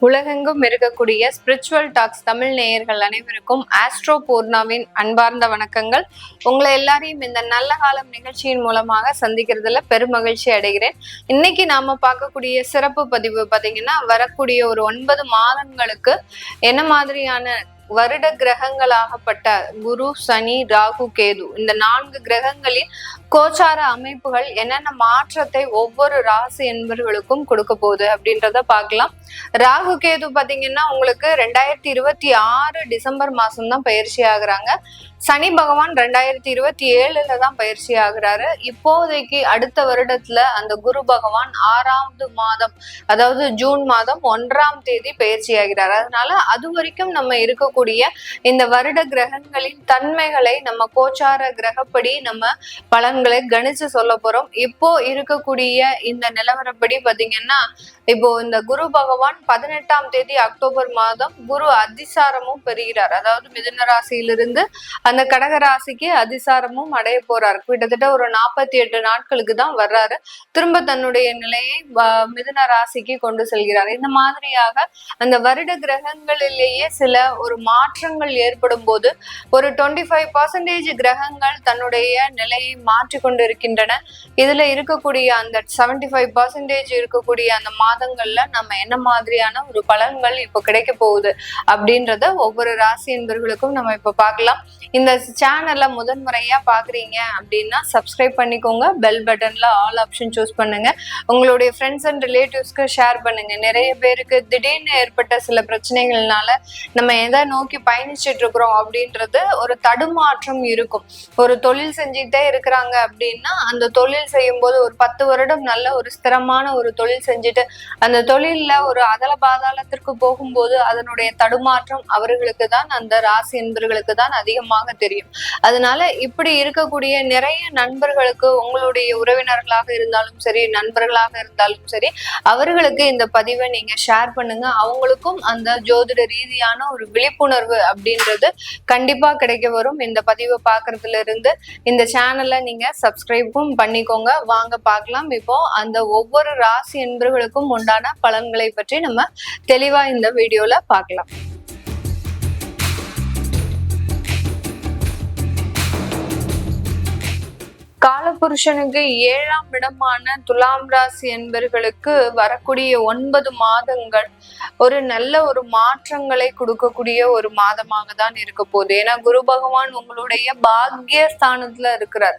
உலகெங்கும் இருக்கக்கூடிய spiritual tax Tamil நேயர்கள் அனைவருக்கும் ஆஸ்ட்ரோ பூர்ணாவின் அன்பார்ந்த வணக்கங்கள். உங்களை எல்லாரையும் இந்த நல்ல காலம் நிகழ்ச்சியின் மூலமாக சந்திக்கிறதுல பெருமகிழ்ச்சி அடைகிறேன். இன்னைக்கு நாம பார்க்கக்கூடிய சிறப்பு பதிவு பார்த்தீங்கன்னா, வரக்கூடிய ஒரு 9 மாதங்களுக்கு என்ன மாதிரியான வருட கிரகங்களாகப்பட்ட குரு, சனி, ராகு, கேது இந்த 4 கிரகங்களின் கோச்சார அமைப்புகள் என்னென்ன மாற்றத்தை ஒவ்வொரு ராசி என்பவர்களுக்கும் கொடுக்க போகுது அப்படின்றத பார்க்கலாம். ராகு கேது பாத்தீங்கன்னா உங்களுக்கு 2026 டிசம்பர் மாசம் தான் பயிற்சி ஆகுறாங்க. சனி பகவான் 2027 தான் பயிற்சி ஆகுறாரு. இப்போதைக்கு அடுத்த வருடத்துல அந்த குரு பகவான் 6வது மாதம், அதாவது ஜூன் மாதம் 1ஆம் தேதி பயிற்சி ஆகிறார். அதனால அது வரைக்கும் நம்ம இருக்கக்கூடிய இந்த வருட கிரகங்களின் தன்மைகளை நம்ம கோச்சார கிரகப்படி நம்ம பலன்களை கணிச்சு சொல்ல போறோம். இப்போ இருக்கக்கூடிய இந்த நிலவரப்படி பாத்தீங்கன்னா, இப்போ இந்த குரு பகவான் 18ஆம் தேதி அக்டோபர் மாதம் குரு அதிசாரமும் பெறுகிறார். அதாவது மிதுன ராசியிலிருந்து அந்த கடக ராசிக்கு அதிசாரமும் அடைய போறாரு. கிட்டத்தட்ட ஒரு 48 நாட்களுக்கு தான் வர்றாரு. திரும்ப தன்னுடைய நிலையை மிதுன ராசிக்கு கொண்டு செல்கிறார். இந்த மாதிரியாக அந்த வருட கிரகங்களிலேயே சில ஒரு மாற்றங்கள் ஏற்படும் போது ஒரு 25% கிரகங்கள் தன்னுடைய நிலையை மாற்றி கொண்டு இருக்கின்றன. இதுல இருக்கக்கூடிய அந்த 75% இருக்கக்கூடிய அந்த மாதங்கள்ல நம்ம என்ன மாதிரியான ஒரு பலன்கள் இப்ப கிடைக்க போகுது அப்படின்றத ஒவ்வொரு ராசி என்பவர்களுக்கும் நம்ம இப்ப பார்க்கலாம். இந்த சேனல்ல முதன்முறையா பாக்குறீங்க அப்படின்னா சப்ஸ்கிரைப் பண்ணிக்கோங்க. பெல் பட்டன்ல ஆல் ஆப்ஷன் சூஸ் பண்ணுங்க. உங்களுடைய ஃப்ரெண்ட்ஸ் அண்ட் ரிலேட்டிவ்ஸ்க்கு ஷேர் பண்ணுங்க. நிறைய பேருக்கு திடீர்னு ஏற்பட்ட சில பிரச்சனைகள்னால நம்ம எதை நோக்கி பயணிச்சுட்டு இருக்கிறோம் அப்படின்றது ஒரு தடுமாற்றம் இருக்கும். ஒரு தொழில் செஞ்சுட்டே இருக்கிறாங்க அப்படின்னா அந்த தொழில் செய்யும் போது ஒரு 10 வருடம் நல்ல ஒரு ஸ்திரமான ஒரு தொழில் செஞ்சுட்டு அந்த தொழில்ல ஒரு அதல பாதாளத்திற்கு போகும்போது அதனுடைய தடுமாற்றம் அவர்களுக்கு தான், அந்த ராசி என்பவர்களுக்கு தான் அதிகமாக தெரியும். அதனால இப்படி இருக்கக்கூடிய நிறைய நண்பர்களுக்கு, உங்களுடைய உறவினர்களாக இருந்தாலும் சரி, நண்பர்களாக இருந்தாலும் சரி, அவர்களுக்கு இந்த பதிவை நீங்க ஷேர் பண்ணுங்க. அவங்களுக்கும் அந்த ஜோதிட ரீதியான ஒரு விழிப்புணர்வு அப்படின்றது கண்டிப்பா கிடைக்க வரும். இந்த பதிவை பார்க்கறதுல இருந்து இந்த சேனலை நீங்க சப்ஸ்கிரைபும் பண்ணிக்கோங்க. வாங்க பார்க்கலாம். இப்போ அந்த ஒவ்வொரு ராசி என்பவர்களுக்கும் உண்டான பலன்களை பற்றி நம்ம தெளிவா இந்த வீடியோல பார்க்கலாம். காலபுருஷனுக்கு 7ஆம் இடமான துலாம் ராசி என்பவர்களுக்கு வரக்கூடிய 9 மாதங்கள் ஒரு நல்ல ஒரு மாற்றங்களை கொடுக்கக்கூடிய ஒரு மாதமாக தான் இருக்க போகுது. ஏன்னா குரு பகவான் உங்களுடைய பாக்யஸ்தானத்துல இருக்கிறார்.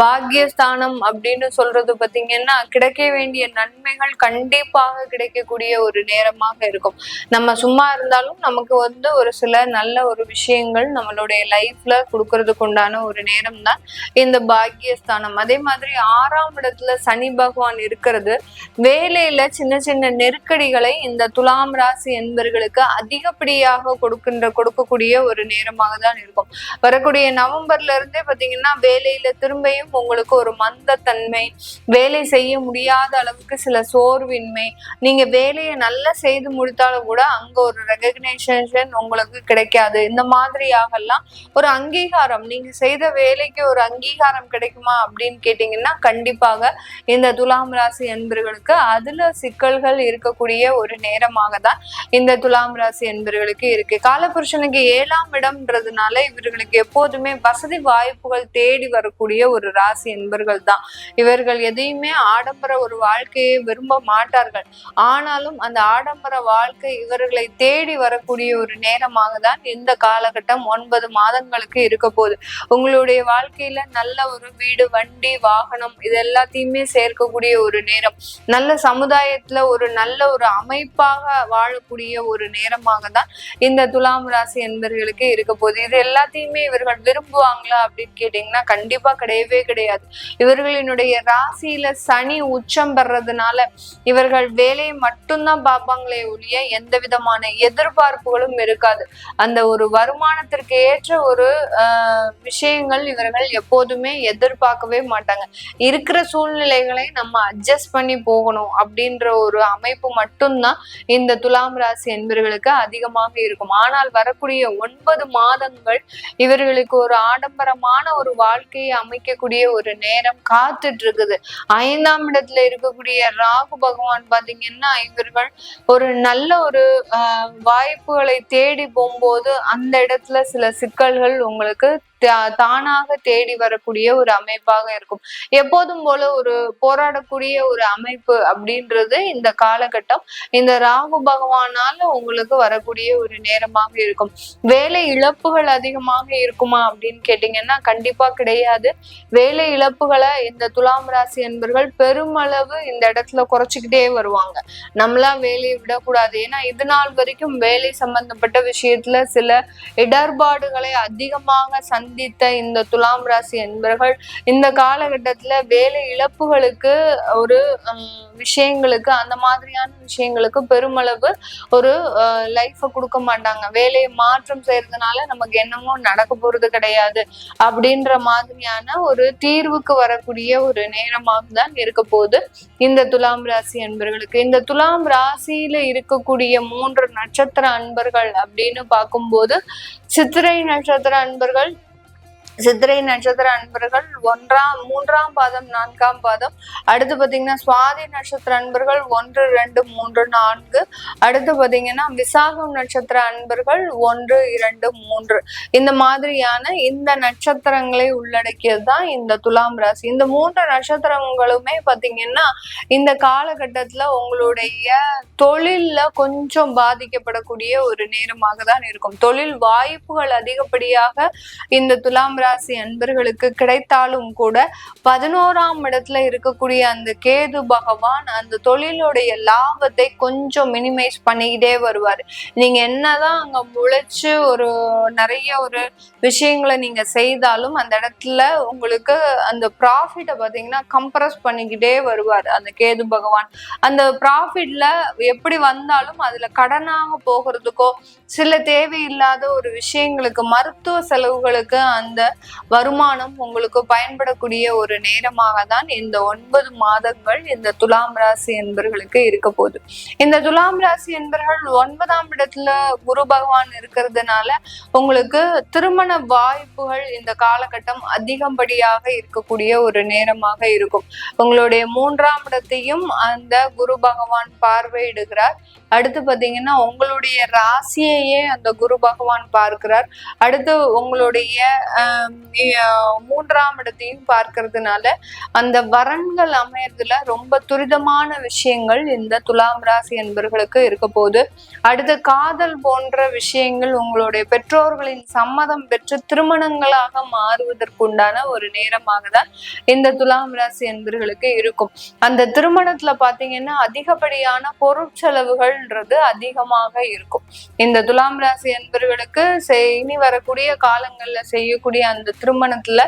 பாக்யஸ்தானம் அப்படின்னு சொல்றது பாத்தீங்கன்னா, கிடைக்க வேண்டிய நன்மைகள் கண்டிப்பாக கிடைக்கக்கூடிய ஒரு நேரமாக இருக்கும். நம்ம சும்மா இருந்தாலும் நமக்கு ஒரு சில நல்ல ஒரு விஷயங்கள் நம்மளுடைய லைஃப்ல கொடுக்கறதுக்கு உண்டான ஒரு நேரம் தான் இந்த பாக்யஸ்தானம். அதே மாதிரி 6ஆம் இடத்துல சனி பகவான் இருக்கிறது வேலையில சின்ன சின்ன நெருக்கடிகளை இந்த துலாம் ராசி என்பவர்களுக்கு அதிகப்படியாக கொடுக்கக்கூடிய ஒரு நேரமாக தான் இருக்கும். வரக்கூடிய நவம்பர்ல இருந்தே பாத்தீங்கன்னா வேலையில திரும்பியும் உங்களுக்கு ஒரு மந்தத்தன்மை, வேலை செய்ய முடியாத அளவுக்கு சில சோர்வின்மை, நீங்க வேலையை நல்லா செய்து முடித்தாலும் கூட அங்க ஒரு ரெகக்னைசேஷன் உங்களுக்கு கிடைக்காது. இந்த மாதிரியாகலாம் ஒரு அங்கீகாரம், நீங்க செய்த வேலைக்கு ஒரு அங்கீகாரம் கிடைக்குமா அப்படின்னு கேட்டீங்கன்னா கண்டிப்பாக இந்த துலாம் ராசி என்பவர்களுக்கு அதுல சிக்கல்கள் இருக்கக்கூடிய ஒரு நேரமாக தான் இந்த துலாம் ராசி என்பவர்களுக்கு இருக்கு. காலபுருஷனுக்கு 7ஆம் இடம்ன்றதுனால இவர்களுக்கு எப்போதுமே வசதி வாய்ப்புகள் தேடி வரக்கூடிய ஒரு ராசி என்பவர்கள் தான். இவர்கள் எதையுமே ஆடம்பர ஒரு வாழ்க்கையை விரும்ப மாட்டார்கள். ஆனாலும் அந்த ஆடம்பர வாழ்க்கை இவர்களை தேடி வரக்கூடிய ஒரு நேரமாக தான் இந்த காலகட்டம் 9 மாதங்களுக்கு இருக்க போகுது. உங்களுடைய வாழ்க்கையில நல்ல ஒரு வீடு, வண்டி, வாகனம் இது எல்லாத்தையுமே சேர்க்கக்கூடிய ஒரு நேரம், நல்ல சமுதாயத்துல ஒரு நல்ல ஒரு அமைப்பாக வாழக்கூடிய ஒரு நேரமாக தான் இந்த துலாம் ராசி என்பவர்களுக்கு இருக்க போகுது. இது எல்லாத்தையுமே இவர்கள் விரும்புவாங்களா அப்படின்னு கேட்டீங்கன்னா கண்டிப்பா கிடையவே கிடையாது. இவர்களினுடைய ராசியில சனி உச்சம் பெறதுனால இவர்கள் வேலையை மட்டும்தான் பார்ப்பாங்களே ஒழிய எந்த விதமான எதிர்பார்ப்புகளும் இருக்காது. அந்த ஒரு வருமானத்திற்கு ஏற்ற ஒரு விஷயங்கள் இவர்கள் எப்போதுமே எதிர்பார்க்கவே மாட்டாங்க. இருக்கிற சூழ்நிலைகளை நம்ம அட்ஜஸ்ட் பண்ணி போகணும் அப்படின்ற ஒரு அமைப்பு மட்டும்தான் இந்த இந்த துலாம் ராசி என்பவர்களுக்கு அதிகமாக இருக்கும். ஆனால் வரக்கூடிய 9 மாதங்கள் இவர்களுக்கு ஒரு ஆடம்பரமான ஒரு வாழ்க்கையை அமைக்கக்கூடிய ஒரு நேரம் காத்துட்டு இருக்குது. 5ஆம் இடத்துல இருக்கக்கூடிய ராகு பகவான் பாத்தீங்கன்னா இவர்கள் ஒரு நல்ல ஒரு வாய்ப்புகளை தேடி போகும்போது அந்த இடத்துல சில சிக்கல்கள் உங்களுக்கு தானாக தேடி வரக்கூடிய ஒரு அமைப்பாக இருக்கும். எப்போதும் போல ஒரு போராடக்கூடிய ஒரு அமைப்பு அப்படின்றது இந்த காலகட்டம் இந்த ராகு பகவானால உங்களுக்கு வரக்கூடிய ஒரு நேரமாக இருக்கும். வேலை இழப்புகள் அதிகமாக இருக்குமா அப்படின்னு கேட்டீங்கன்னா கண்டிப்பா கிடையாது. வேலை இழப்புகளை இந்த துலாம் ராசி என்பர்கள் பெருமளவு இந்த இடத்துல குறைச்சிக்கிட்டே வருவாங்க. நம்மளா வேலையை விடக்கூடாது. ஏன்னா இது நாள் வரைக்கும் வேலை சம்பந்தப்பட்ட விஷயத்துல சில இடர்பாடுகளை அதிகமாக சந்தித்த இந்த துலாம் ராசி என்பர்கள் இந்த காலகட்டத்துல வேலை இழப்புகளுக்கு ஒரு விஷயங்களுக்கு அந்த மாதிரியான விஷயங்களுக்கு பெருமளவு ஒரு லைஃப கொடுக்க மாட்டாங்க. வேலையை மாற்றம் செய்யறதுனால நமக்கு என்னமோ நடக்க போறது கிடையாது அப்படின்ற மாதிரியான ஒரு தீர்வுக்கு வரக்கூடிய ஒரு நேரமாக தான் இருக்க போகுது இந்த துலாம் ராசி அன்பர்களுக்கு. இந்த துலாம் ராசியில இருக்கக்கூடிய 3 நட்சத்திர அன்பர்கள் அப்படின்னு பார்க்கும்போது சித்திரை நட்சத்திர அன்பர்கள், சித்திரை நட்சத்திர அன்பர்கள் 1ஆம் 3ஆம் பாதம் 4ஆம் பாதம். அடுத்து பாத்தீங்கன்னா சுவாதி நட்சத்திர அன்பர்கள் 1 2 3 4. அடுத்து பாத்தீங்கன்னா விசாகம் நட்சத்திர அன்பர்கள் 1 2 3. இந்த மாதிரியான இந்த நட்சத்திரங்களை உள்ளடக்கியது தான் இந்த துலாம் ராசி. இந்த 3 நட்சத்திரங்களுமே பாத்தீங்கன்னா இந்த காலகட்டத்துல உங்களுடைய தொழில்ல கொஞ்சம் பாதிக்கப்படக்கூடிய ஒரு நேரமாக தான் இருக்கும். தொழில் வாய்ப்புகள் அதிகப்படியாக இந்த துலாம் ராசி அன்பர்களுக்கு கிடைத்தாலும் கூட 11ஆம் இடத்துல இருக்கக்கூடிய அந்த கேது பகவான் அந்த தொழிலுடைய லாபத்தை கொஞ்சம் மினிமைஸ் பண்ணிக்கிட்டே வருவாரு. நீங்க என்னதான் அங்க முளைச்சு ஒரு நிறைய ஒரு விஷயங்களை நீங்க செய்தாலும் அந்த இடத்துல உங்களுக்கு அந்த ப்ராஃபிட்டை பாத்தீங்கன்னா கம்ப்ரஸ் பண்ணிக்கிட்டே வருவார் அந்த கேது பகவான். அந்த ப்ராஃபிட்ல எப்படி வந்தாலும் அதுல கடனாக போகிறதுக்கோ சில தேவையில்லாத ஒரு விஷயங்களுக்கு மருத்துவ செலவுகளுக்கு அந்த வருமானம் உங்களுக்கு பயன்படக்கூடிய ஒரு நேரமாக தான் இந்த 9 மாதங்கள் இந்த துலாம் ராசி என்பர்களுக்கு இருக்க போகுது. இந்த துலாம் ராசி என்பர்கள் 9ஆம் இடத்துல குரு பகவான் இருக்கிறதுனால உங்களுக்கு திருமண வாய்ப்புகள் இந்த காலகட்டம் அதிகப்படியாக இருக்கக்கூடிய ஒரு நேரமாக இருக்கும். உங்களுடைய 3ஆம் இடத்தையும் அந்த குரு பகவான் பார்வையிடுகிறார். அடுத்து பாத்தீங்கன்னா உங்களுடைய ராசியையே அந்த குரு பகவான் பார்க்கிறார். அடுத்து உங்களுடைய 3ஆம் இடத்தையும் பார்க்கறதுனால அந்த வரன்கள் அமையறதுல ரொம்ப துரிதமான விஷயங்கள் இந்த துலாம் ராசி என்பர்களுக்கு இருக்க போகுது. அடுத்து காதல் போன்ற விஷயங்கள் உங்களுடைய பெற்றோர்களின் சம்மதம் பெற்று திருமணங்களாக மாறுவதற்குண்டான ஒரு நேரமாக தான் இந்த துலாம் ராசி என்பர்களுக்கு இருக்கும். அந்த திருமணத்துல பாத்தீங்கன்னா அதிகப்படியான பொருட்செலவுகள்ன்றது அதிகமாக இருக்கும். இந்த துலாம் ராசி என்பர்களுக்கு இனி வரக்கூடிய காலங்கள்ல செய்யக்கூடிய அந்த திருமணத்துல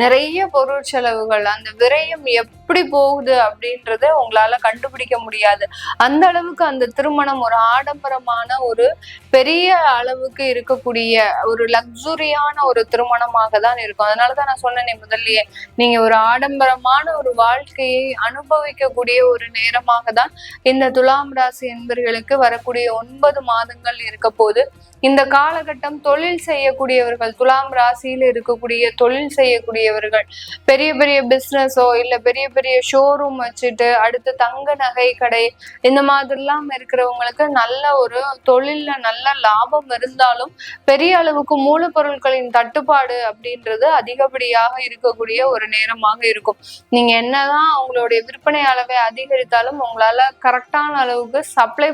நிறைய பொருள் செலவுகள் அந்த விரயம் எப்படி போகுது அப்படின்றத உங்களால கண்டுபிடிக்க முடியாது. அந்த அளவுக்கு அந்த திருமணம் ஒரு ஆடம்பரமான ஒரு பெரிய அளவுக்கு இருக்கக்கூடிய ஒரு லக்ஸுரியான ஒரு திருமணமாக தான் இருக்கும். அதனாலதான் நான் சொன்னேன் முதல்லயே, நீங்க ஒரு ஆடம்பரமான ஒரு வாழ்க்கையை அனுபவிக்கக்கூடிய ஒரு நேரமாக தான் இந்த துலாம் ராசி என்பர்களுக்கு வரக்கூடிய 9 மாதங்கள் இருக்க போது. இந்த காலகட்டம் தொழில் செய்யக்கூடியவர்கள், துலாம் ராசியில இருக்கக்கூடிய தொழில் செய்யக்கூடியவர்கள், பெரிய பெரிய பிசினஸோ இல்ல பெரிய பெரிய ஷோரூம் வச்சுட்டு அடுத்து தங்க நகை கடை இந்த மாதிரிலாம் இருக்கிறவங்களுக்கு நல்ல ஒரு தொழில்ல நல்ல லாபம் இருந்தாலும் பெரிய அளவுக்கு மூலப்பொருட்களின் தட்டுப்பாடு அப்படின்றது அதிகப்படியாக இருக்கக்கூடிய ஒரு நேரமாக இருக்கும். நீங்க என்னதான் அவங்களுடைய விற்பனை அளவை அதிகரித்தாலும் உங்களால கரெக்டான அளவுக்கு சப்ளை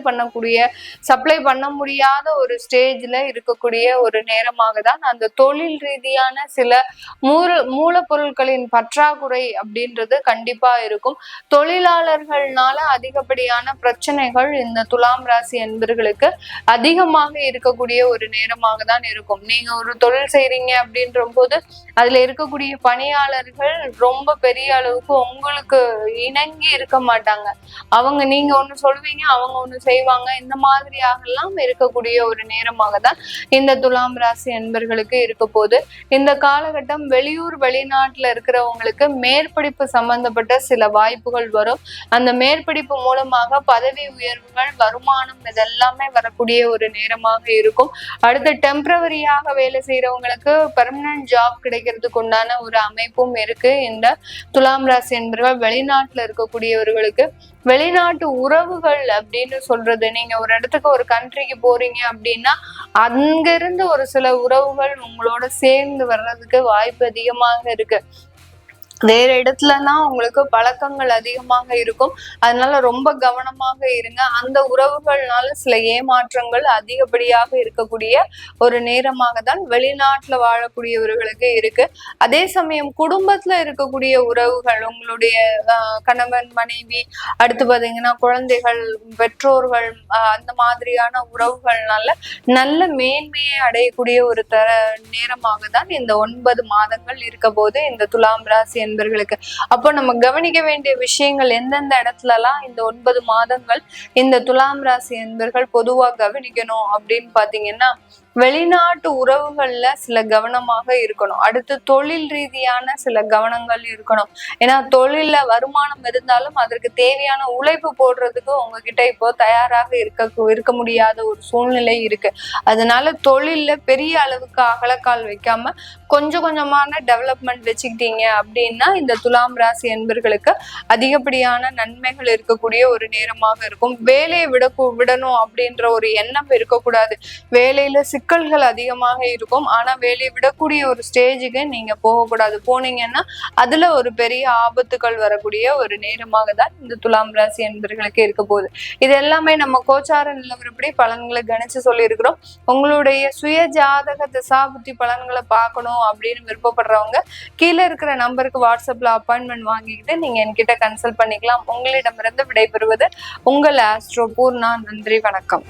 பண்ண முடியாத ஒரு ஸ்டேஜ்ல இருக்கக்கூடிய ஒரு நேரமாக தான் அந்த தொழில் ரீதியான சில மூலப்பொருட்களின் பற்றாக்குறை அப்படின்றது கண்டிப்பா இருக்கும். தொழிலாளர்கள்னால அதிகப்படியான பிரச்சனைகள் இந்த துலாம் ராசி என்பர்களுக்கு அதிகமாக இருக்கக்கூடிய ஒரு நேரமாக தான் இருக்கும். நீங்க ஒரு தொழில் செய்றீங்க அப்படின்ற போது அதுல இருக்கக்கூடிய பணியாளர்கள் ரொம்ப பெரிய அளவுக்கு உங்களுக்கு இணங்கி இருக்க மாட்டாங்க. நீங்க ஒண்ணு சொல்வீங்க, அவங்க ஒண்ணு செய்வாங்க. இந்த மாதிரியாக எல்லாம் இருக்கக்கூடிய ஒரு நேரமாக நேரமாக தான் இந்த துலாம் ராசி அன்பர்களுக்கு இருக்க போது. இந்த காலகட்டம் வெளியூர் வெளிநாட்டுல இருக்கிறவங்களுக்கு மேற்படிப்பு சம்பந்தப்பட்ட சில வாய்ப்புகள் வரும். அந்த மேற்படிப்பு மூலமாக பதவி உயர்வுகள், வருமானம் இதெல்லாமே வரக்கூடிய ஒரு நேரமாக இருக்கும். அடுத்து டெம்பரவரியாக வேலை செய்யறவங்களுக்கு பெர்மனன்ட் ஜாப் கிடைக்கிறதுக்கு உண்டான ஒரு அமைப்பும் இருக்கு. இந்த துலாம் ராசி என்பவர்கள் வெளிநாட்டுல இருக்கக்கூடியவர்களுக்கு வெளிநாட்டு உறவுகள் அப்படின்னு சொல்றது, நீங்க ஒரு இடத்துக்கு ஒரு கண்ட்ரிக்கு போறீங்க அப்படின்னா அங்கிருந்து ஒரு சில உறவுகள் உங்களோட சேர்ந்து வர்றதுக்கு வாய்ப்பு அதிகமாக இருக்கு. வேற இடத்துலதான் உங்களுக்கு பழக்கங்கள் அதிகமாக இருக்கும். அதனால ரொம்ப கவனமாக இருங்க. அந்த உறவுகள்னால சில ஏமாற்றங்கள் அதிகப்படியாக இருக்கக்கூடிய ஒரு நேரமாக தான் வெளிநாட்டுல வாழக்கூடியவர்களுக்கு இருக்கு. அதே சமயம் குடும்பத்துல இருக்கக்கூடிய உறவுகள், உங்களுடைய கணவன் மனைவி, அடுத்து பாத்தீங்கன்னா குழந்தைகள், பெற்றோர்கள், அந்த மாதிரியான உறவுகள்னால நல்ல மேன்மையை அடையக்கூடிய ஒரு நேரமாக தான் இந்த 9 மாதங்கள் இருக்க போது இந்த துலாம் ராசி என்பர்களுக்கு. அப்போ நம்ம கவனிக்க வேண்டிய விஷயங்கள் எந்தெந்த இடத்துல எல்லாம் இந்த 9 மாதங்கள் இந்த துலாம் ராசி என்பர்கள் பொதுவா கவனிக்கணும் அப்படின்னு பாத்தீங்கன்னா, வெளிநாட்டு உறவுகள்ல சில கவனமாக இருக்கணும். அடுத்து தொழில் ரீதியான சில கவனங்கள் இருக்கணும். ஏன்னா தொழில்ல வருமானம் இருந்தாலும் அதற்கு தேவையான உழைப்பு போடுறதுக்கு உங்ககிட்ட இப்போ தயாராக இருக்க முடியாத ஒரு சூழ்நிலை இருக்கு. அதனால தொழில்ல பெரிய அளவுக்கு அகலக்கால் வைக்காம கொஞ்சம் கொஞ்சமான டெவலப்மெண்ட் வச்சுக்கிட்டீங்க அப்படின்னா இந்த துலாம் ராசி என்பர்களுக்கு அதிகப்படியான நன்மைகள் இருக்கக்கூடிய ஒரு நேரமாக இருக்கும். வேலையை விடணும் அப்படின்ற ஒரு எண்ணம் இருக்கக்கூடாது. வேலையில சிக்கல்கள் அதிகமாக இருக்கும். ஆனா வேலையை விடக்கூடிய ஒரு ஸ்டேஜுக்கு நீங்க போகக்கூடாது. போனீங்கன்னா அதுல ஒரு பெரிய ஆபத்துகள் வரக்கூடிய ஒரு நேரமாக தான் இந்த துலாம் ராசி என்பர்களுக்கு இருக்க போகுது. இது எல்லாமே நம்ம கோச்சார நிலவரப்படி பலன்களை கணிச்சு சொல்லி இருக்கிறோம். உங்களுடைய சுய ஜாதக திசாபுத்தி பலன்களை பார்க்கணும் அப்படின்னு விருப்பப்படுறவங்க கீழே இருக்கிற நம்பருக்கு வாட்ஸ்அப்ல அப்பாயின்மெண்ட் வாங்கிக்கிட்டு நீங்க என்கிட்ட கன்சல்ட் பண்ணிக்கலாம். உங்களிடமிருந்து விடைபெறுவது உங்கள் ஆஸ்ட்ரோ பூர்ணா. நன்றி, வணக்கம்.